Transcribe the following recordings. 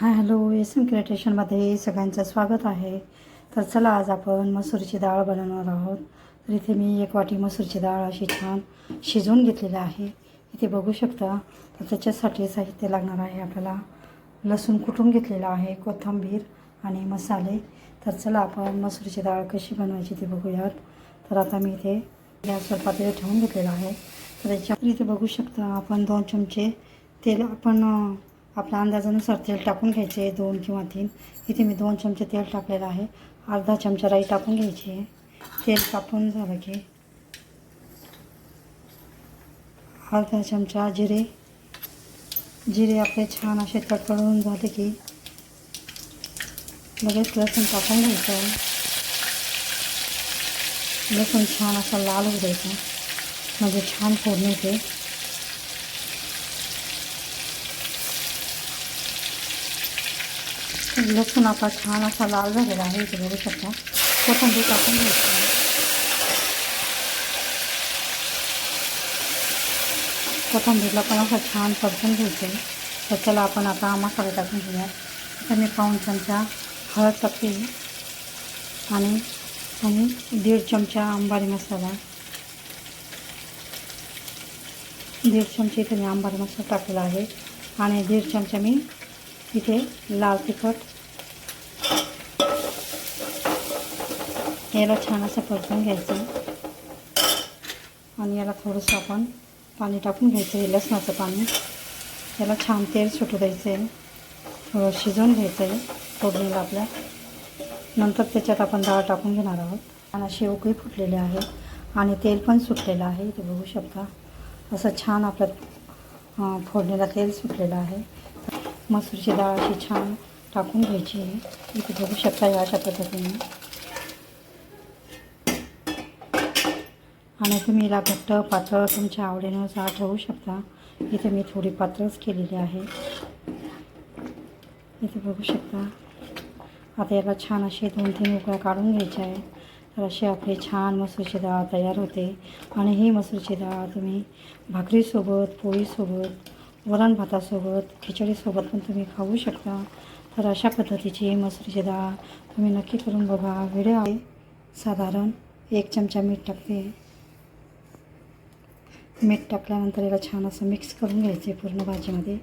Hi hello M क्रिएटेशनमध्ये सगळ्यांचं स्वागत आहे. तर चला आज आपण मसूरची डाळ बनवणार आहोत. तर इथे मी 1 वाटी मसूरची डाळ अशी छान शिजवून घेतलेली आहे. इथे बघू शकता. तर त्याच्यासाठी साहित्य लागणार आहे आपल्याला लसूण कुटून घेतलेला आहे, कोथिंबीर आणि मसाले. तर चला आपण मसूरची डाळ कशी बनवायची ते बघूयात. तर आता मी इथे गॅसवर पातेलं ठेवून घेतलेलं आहे. तर त्याच्यावर इथे बघू शकता आपण 2 चमचे तेल आपण आपल्या अंदाजानुसार तेल टाकून घ्यायचे, 2 किंवा 3. इथे मी 2 चमचे तेल टाकलेलं आहे. अर्धा चमचा राई टाकून घ्यायची आहे. तेल टाकून झालं की अर्धा चमचा जिरे आपले छान असे तडतडून झाले की लगेच लसूण टाकून घ्यायचं. लसूण छान असा लाल होऊ द्यायचा, म्हणजे छान फोडणी येते. लसूण आता छान असा लाल झालेला आहे. इथे बघू शकता. कोथिंबीर टाकून घ्यायची. कोथिंबीरला पण असं छान परतून घ्यायचं. तर चला आपण आता मसाले टाकून घेऊया. तर मी 1 चमचा हळद टाकते आणि 1.5 चमचा अंबारी मसाला, 1.5 चमचे इथे मी अंबारी मसाला टाकलेला आहे आणि 1.5 चमचा मी इथे लाल तिखट. याला छान असं परतून घ्यायचं आणि याला थोडंसं आपण पाणी टाकून घ्यायचं आहे, लसणाचं पाणी. याला छान तेल सुटू द्यायचं आहे, थोडं शिजवून घ्यायचं आहे फोडणीला आपल्या. नंतर त्याच्यात आपण डाळ टाकून घेणार आहोत आणि अशी उकळी फुटलेली आहे आणि तेल पण सुटलेलं आहे. इथे बघू शकता. असं छान आपल्या फोडणीला तेल सुटलेलं आहे. मसूरची डाळ अशी छान टाकून घ्यायची आहे. इथे बघू शकता या अशा पद्धतीने. आणि तुम्ही याला घट्ट पातळ तुमच्या आवडीनुसार ठेवू शकता. इथे मी थोडी पातळच केलेली आहे. इथे बघू शकता. आता याला छान असे 2-3 उकळ्या काढून घ्यायच्या आहे. तर अशी आपली छान मसूरची डाळ तयार होते. आणि ही मसूरची डाळ तुम्ही भाकरीसोबत, पोळीसोबत, वरण भातासोबत, खिचडीसोबत पण तुम्ही खाऊ शकता. तर अशा पद्धतीची मसूरची डाळ तुम्ही नक्की करून बघा. व्हिडिओ आहे. साधारण 1 चमचा मीठ टाकते. मीठ टाकल्यानंतर याला छान असं मिक्स करून घ्यायचे पूर्ण भाजीमध्ये.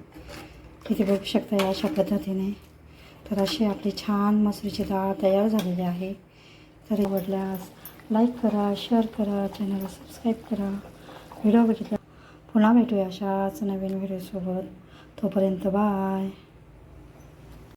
इथे बघू शकता या अशा पद्धतीने. तर अशी आपली छान मसूरची डाळ तयार झालेली आहे. तर आवडल्यास लाईक करा, शेअर करा, चॅनलला सबस्क्राईब करा. व्हिडिओ बघितला पुन्हा भेटूया अशाच नवीन व्हिडिओसोबत. तोपर्यंत बाय.